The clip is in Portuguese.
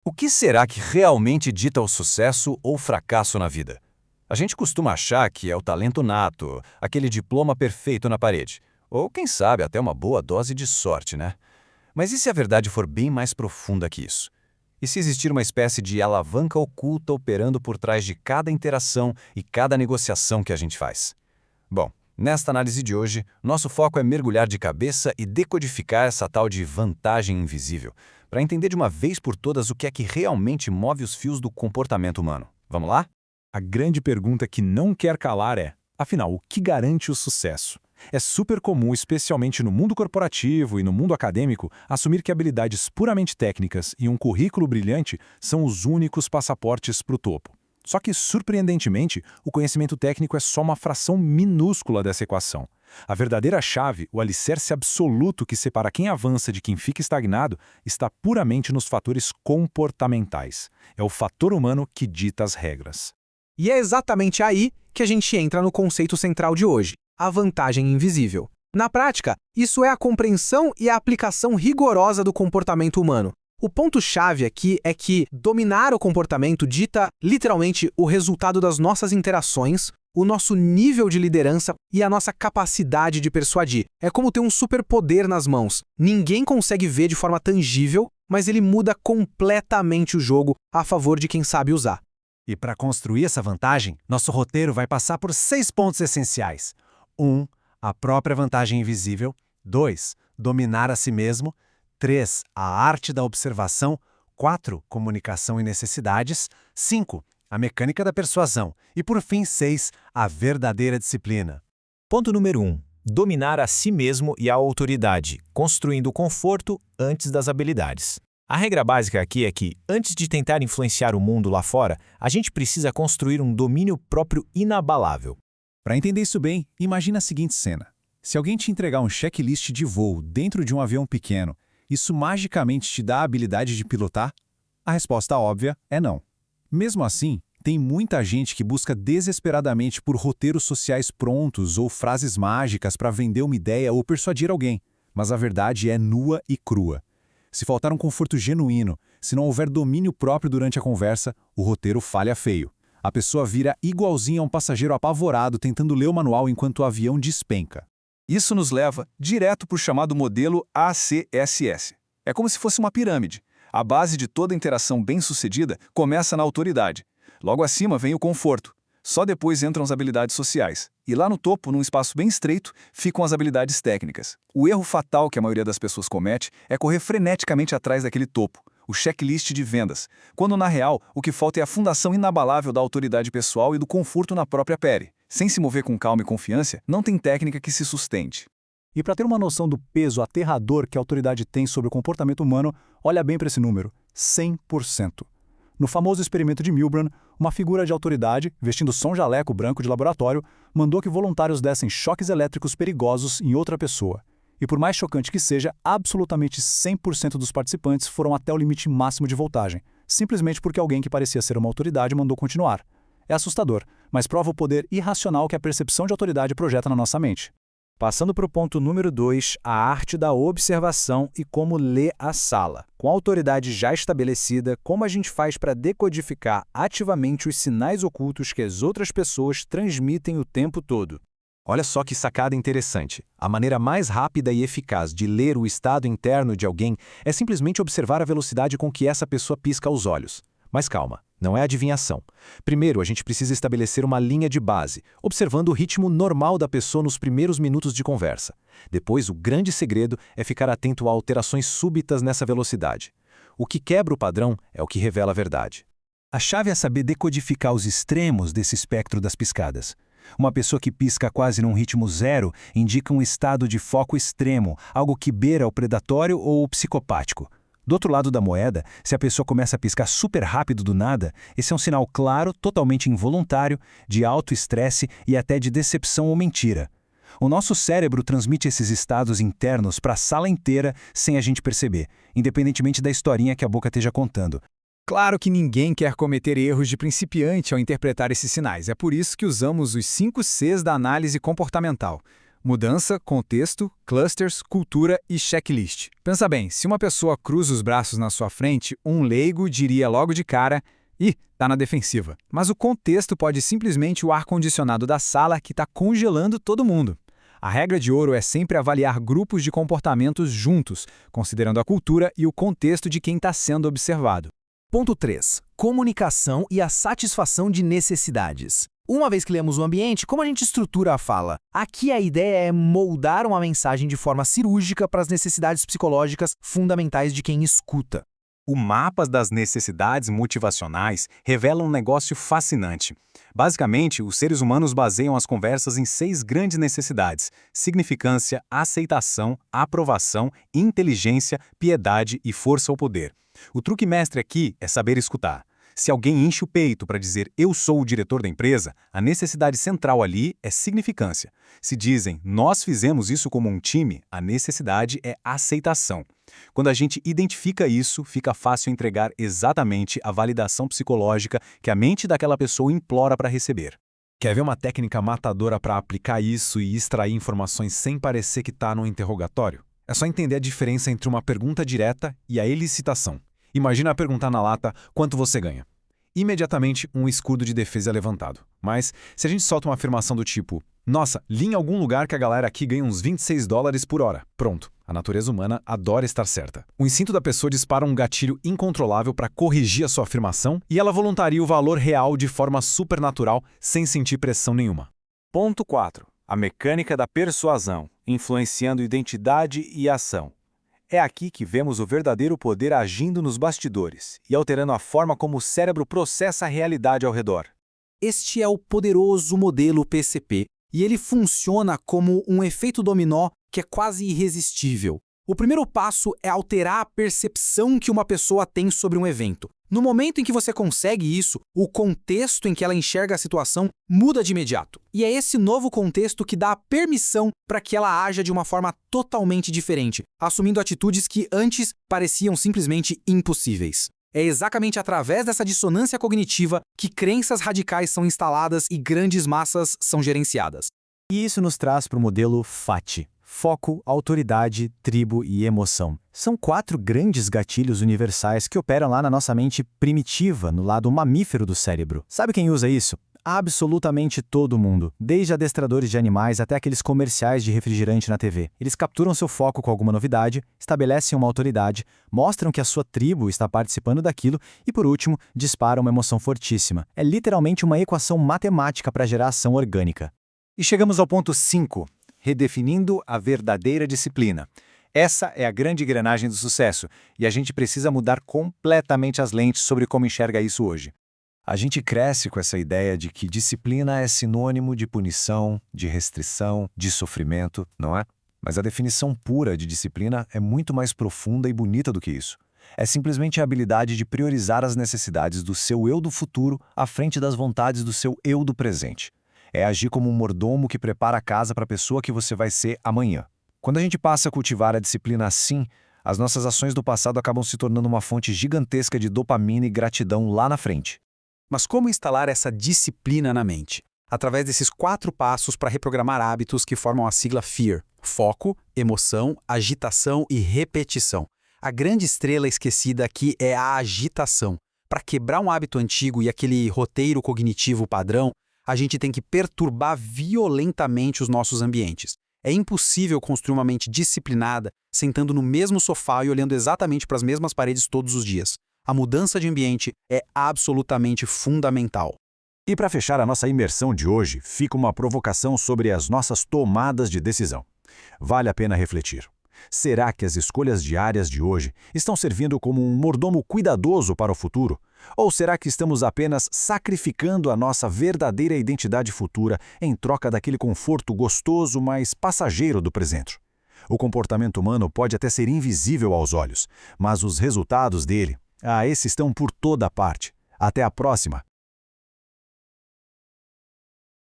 O que será que realmente dita o sucesso ou fracasso na vida? A gente costuma achar que é o talento nato, aquele diploma perfeito na parede. Ou, quem sabe, até uma boa dose de sorte, né? Mas e se a verdade for bem mais profunda que isso? E se existir uma espécie de alavanca oculta operando por trás de cada interação e cada negociação que a gente faz? Bom, nesta análise de hoje, nosso foco é mergulhar de cabeça e decodificar essa tal de vantagem invisível, para entender de uma vez por todas o que é que realmente move os fios do comportamento humano. Vamos lá? A grande pergunta que não quer calar é, afinal, o que garante o sucesso? É super comum, especialmente no mundo corporativo e no mundo acadêmico, assumir que habilidades puramente técnicas e um currículo brilhante são os únicos passaportes para o topo. Só que, surpreendentemente, o conhecimento técnico é só uma fração minúscula dessa equação. A verdadeira chave, o alicerce absoluto que separa quem avança de quem fica estagnado, está puramente nos fatores comportamentais. É o fator humano que dita as regras. E é exatamente aí que a gente entra no conceito central de hoje, a vantagem invisível. Na prática, isso é a compreensão e a aplicação rigorosa do comportamento humano. O ponto-chave aqui é que dominar o comportamento dita, literalmente, o resultado das nossas interações, o nosso nível de liderança e a nossa capacidade de persuadir. É como ter um superpoder nas mãos. Ninguém consegue ver de forma tangível, mas ele muda completamente o jogo a favor de quem sabe usar. E para construir essa vantagem, nosso roteiro vai passar por 6 pontos essenciais. 1. A própria vantagem invisível. 2. Dominar a si mesmo. 3. A arte da observação. 4. Comunicação e necessidades. 5. A mecânica da persuasão. E, por fim, 6. A verdadeira disciplina. Ponto número 1. Dominar a si mesmo e a autoridade, construindo o conforto antes das habilidades. A regra básica aqui é que, antes de tentar influenciar o mundo lá fora, a gente precisa construir um domínio próprio inabalável. Para entender isso bem, imagina a seguinte cena. Se alguém te entregar um checklist de voo dentro de um avião pequeno, isso magicamente te dá a habilidade de pilotar? A resposta óbvia é não. Mesmo assim, tem muita gente que busca desesperadamente por roteiros sociais prontos ou frases mágicas para vender uma ideia ou persuadir alguém. Mas a verdade é nua e crua. Se faltar um conforto genuíno, se não houver domínio próprio durante a conversa, o roteiro falha feio. A pessoa vira igualzinho a um passageiro apavorado tentando ler o manual enquanto o avião despenca. Isso nos leva direto para o chamado modelo ACSS. É como se fosse uma pirâmide. A base de toda interação bem-sucedida começa na autoridade. Logo acima vem o conforto. Só depois entram as habilidades sociais. E lá no topo, num espaço bem estreito, ficam as habilidades técnicas. O erro fatal que a maioria das pessoas comete é correr freneticamente atrás daquele topo, o checklist de vendas, quando na real o que falta é a fundação inabalável da autoridade pessoal e do conforto na própria pele. Sem se mover com calma e confiança, não tem técnica que se sustente. E para ter uma noção do peso aterrador que a autoridade tem sobre o comportamento humano, olha bem para esse número, 100%. No famoso experimento de Milgram, uma figura de autoridade, vestindo só um jaleco branco de laboratório, mandou que voluntários dessem choques elétricos perigosos em outra pessoa. E por mais chocante que seja, absolutamente 100% dos participantes foram até o limite máximo de voltagem, simplesmente porque alguém que parecia ser uma autoridade mandou continuar. É assustador, mas prova o poder irracional que a percepção de autoridade projeta na nossa mente. Passando para o ponto número 2, a arte da observação e como ler a sala. Com a autoridade já estabelecida, como a gente faz para decodificar ativamente os sinais ocultos que as outras pessoas transmitem o tempo todo? Olha só que sacada interessante. A maneira mais rápida e eficaz de ler o estado interno de alguém é simplesmente observar a velocidade com que essa pessoa pisca os olhos. Mas calma, não é adivinhação. Primeiro, a gente precisa estabelecer uma linha de base, observando o ritmo normal da pessoa nos primeiros minutos de conversa. Depois, o grande segredo é ficar atento a alterações súbitas nessa velocidade. O que quebra o padrão é o que revela a verdade. A chave é saber decodificar os extremos desse espectro das piscadas. Uma pessoa que pisca quase num ritmo zero indica um estado de foco extremo, algo que beira o predatório ou o psicopático. Do outro lado da moeda, se a pessoa começa a piscar super rápido do nada, esse é um sinal claro, totalmente involuntário, de alto estresse e até de decepção ou mentira. O nosso cérebro transmite esses estados internos para a sala inteira sem a gente perceber, independentemente da historinha que a boca esteja contando. Claro que ninguém quer cometer erros de principiante ao interpretar esses sinais. É por isso que usamos os 5 Cs da análise comportamental. Mudança, contexto, clusters, cultura e checklist. Pensa bem, se uma pessoa cruza os braços na sua frente, um leigo diria logo de cara: ih, tá na defensiva. Mas o contexto pode simplesmente o ar-condicionado da sala que está congelando todo mundo. A regra de ouro é sempre avaliar grupos de comportamentos juntos, considerando a cultura e o contexto de quem está sendo observado. Ponto 3. Comunicação e a satisfação de necessidades. Uma vez que lemos o ambiente, como a gente estrutura a fala? Aqui a ideia é moldar uma mensagem de forma cirúrgica para as necessidades psicológicas fundamentais de quem escuta. O mapa das necessidades motivacionais revela um negócio fascinante. Basicamente, os seres humanos baseiam as conversas em 6 grandes necessidades: significância, aceitação, aprovação, inteligência, piedade e força ao poder. O truque mestre aqui é saber escutar. Se alguém enche o peito para dizer "eu sou o diretor da empresa", a necessidade central ali é significância. Se dizem "nós fizemos isso como um time", a necessidade é aceitação. Quando a gente identifica isso, fica fácil entregar exatamente a validação psicológica que a mente daquela pessoa implora para receber. Quer ver uma técnica matadora para aplicar isso e extrair informações sem parecer que está no interrogatório? É só entender a diferença entre uma pergunta direta e a elicitação. Imagina perguntar na lata quanto você ganha. Imediatamente um escudo de defesa é levantado. Mas se a gente solta uma afirmação do tipo "nossa, li em algum lugar que a galera aqui ganha uns $26 por hora". Pronto, a natureza humana adora estar certa. O instinto da pessoa dispara um gatilho incontrolável para corrigir a sua afirmação e ela voluntaria o valor real de forma supernatural sem sentir pressão nenhuma. Ponto 4. A mecânica da persuasão, influenciando identidade e ação. É aqui que vemos o verdadeiro poder agindo nos bastidores e alterando a forma como o cérebro processa a realidade ao redor. Este é o poderoso modelo PCP, e ele funciona como um efeito dominó que é quase irresistível. O primeiro passo é alterar a percepção que uma pessoa tem sobre um evento. No momento em que você consegue isso, o contexto em que ela enxerga a situação muda de imediato. E é esse novo contexto que dá a permissão para que ela haja de uma forma totalmente diferente, assumindo atitudes que antes pareciam simplesmente impossíveis. É exatamente através dessa dissonância cognitiva que crenças radicais são instaladas e grandes massas são gerenciadas. E isso nos traz para o modelo FAT. Foco, autoridade, tribo e emoção. São 4 grandes gatilhos universais que operam lá na nossa mente primitiva, no lado mamífero do cérebro. Sabe quem usa isso? Absolutamente todo mundo, desde adestradores de animais até aqueles comerciais de refrigerante na TV. Eles capturam seu foco com alguma novidade, estabelecem uma autoridade, mostram que a sua tribo está participando daquilo e, por último, disparam uma emoção fortíssima. É literalmente uma equação matemática para gerar ação orgânica. E chegamos ao ponto 5. Redefinindo a verdadeira disciplina. Essa é a grande engrenagem do sucesso, e a gente precisa mudar completamente as lentes sobre como enxerga isso hoje. A gente cresce com essa ideia de que disciplina é sinônimo de punição, de restrição, de sofrimento, não é? Mas a definição pura de disciplina é muito mais profunda e bonita do que isso. É simplesmente a habilidade de priorizar as necessidades do seu eu do futuro à frente das vontades do seu eu do presente. É agir como um mordomo que prepara a casa para a pessoa que você vai ser amanhã. Quando a gente passa a cultivar a disciplina assim, as nossas ações do passado acabam se tornando uma fonte gigantesca de dopamina e gratidão lá na frente. Mas como instalar essa disciplina na mente? Através desses 4 passos para reprogramar hábitos que formam a sigla FEAR: foco, emoção, agitação e repetição. A grande estrela esquecida aqui é a agitação. Para quebrar um hábito antigo e aquele roteiro cognitivo padrão, a gente tem que perturbar violentamente os nossos ambientes. É impossível construir uma mente disciplinada sentando no mesmo sofá e olhando exatamente para as mesmas paredes todos os dias. A mudança de ambiente é absolutamente fundamental. E para fechar a nossa imersão de hoje, fica uma provocação sobre as nossas tomadas de decisão. Vale a pena refletir. Será que as escolhas diárias de hoje estão servindo como um mordomo cuidadoso para o futuro? Ou será que estamos apenas sacrificando a nossa verdadeira identidade futura em troca daquele conforto gostoso, mas passageiro do presente? O comportamento humano pode até ser invisível aos olhos, mas os resultados dele, esses estão por toda parte. Até a próxima!